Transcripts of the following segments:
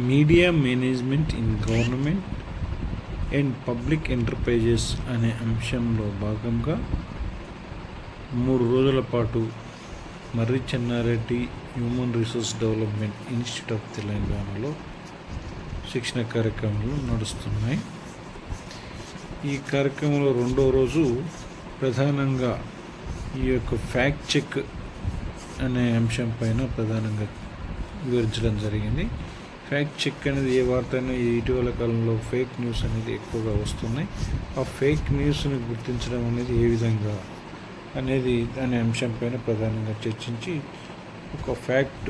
Media management in government and public enterprises అనే అంశంలో భాగంగా 3 రోజుల పాటు Marri Chenna Reddy human resource development institute of తెలంగాణలో శిక్షణ కార్యక్రమాలు నడుస్తున్నాయి. ఈ కార్యక్రమంలో 2వ రోజు ప్రధానంగా ఈ యొక్క ఫ్యాక్ట్ చెక్ అనే అంశం పైన ప్రధానంగా వివరించడం జరిగింది. ఫ్యాక్ట్ చెక్ అనేది ఏ వార్త అయినా ఇటీవల కాలంలో ఫేక్ న్యూస్ అనేది ఎక్కువగా వస్తున్నాయి. ఆ ఫేక్ న్యూస్ని గుర్తించడం అనేది ఏ విధంగా అనేది అనే అంశం పైన ప్రధానంగా చర్చించి ఒక ఫ్యాక్ట్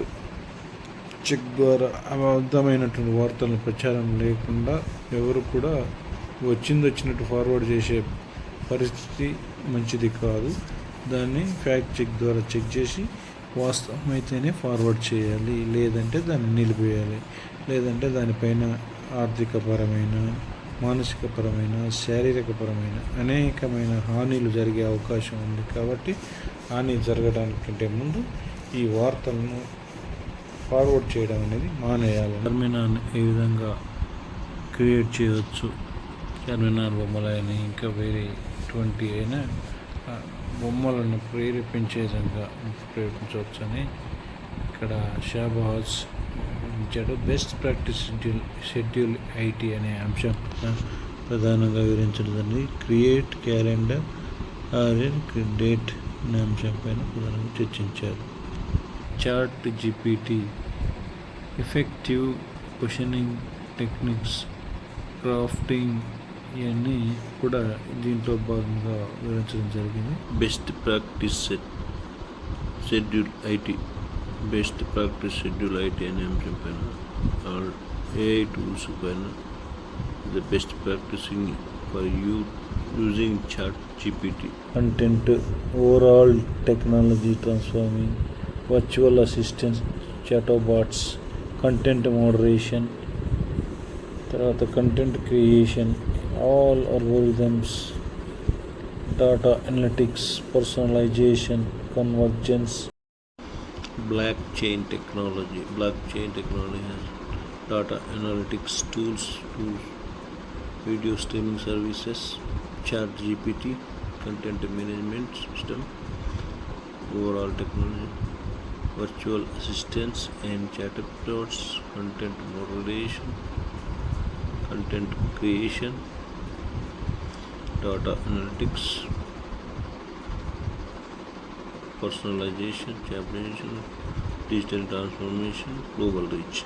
చెక్ ద్వారా అబద్ధమైనటువంటి వార్తలను ప్రచారం లేకుండా ఎవరు కూడా వచ్చినట్టు ఫార్వర్డ్ చేసే పరిస్థితి మంచిది కాదు. దాన్ని ఫ్యాక్ట్ చెక్ ద్వారా చెక్ చేసి వాస్తవం అయితేనే ఫార్వర్డ్ చేయాలి, లేదంటే దాన్ని నిలిపివేయాలి, లేదంటే దానిపైన ఆర్థికపరమైన, మానసికపరమైన, శారీరకపరమైన అనేకమైన హానిలు జరిగే అవకాశం ఉంది. కాబట్టి హాని జరగడానికంటే ముందు ఈ వార్తలను ఫార్వర్డ్ చేయడం అనేది మానేయాలి. టర్మినాల్ ఏ విధంగా క్రియేట్ చేయవచ్చు, టర్మినాల్ బొమ్మలని ఇంకా వేరే ఎటువంటి అయినా బొమ్మలను ప్రేరేపించే విధంగా ప్రేరేపించవచ్చని ఇక్కడ షాబాజ్ ఇచ్చాడు. బెస్ట్ ప్రాక్టీస్ షెడ్యూల్ ఐటీ అనే అంశం ప్రధానంగా వివరించడం. క్రియేట్ క్యాలెండర్ డేట్ అనే అంశం పైన ప్రధానంగా చర్చించారు. ChatGPT effective questioning techniques, crafting ఇవన్నీ కూడా దీంట్లో భాగంగా వివరించడం జరిగింది. బెస్ట్ ప్రాక్టీస్ షెడ్యూల్ ఐటీ అనే అంశం పైన ఏఐ టూల్స్ పైన the best practicing for using ChatGPT, content overall technology transforming, virtual assistants, chatbots, content moderation, తర్వాత content creation, all algorithms, data analytics, personalization, convergence, blockchain technology has data analytics tools, video streaming services, chat gpt, content management system, overall technology, virtual assistants and chatbots, content moderation, content creation, data analytics, personalization, digital transformation, global reach.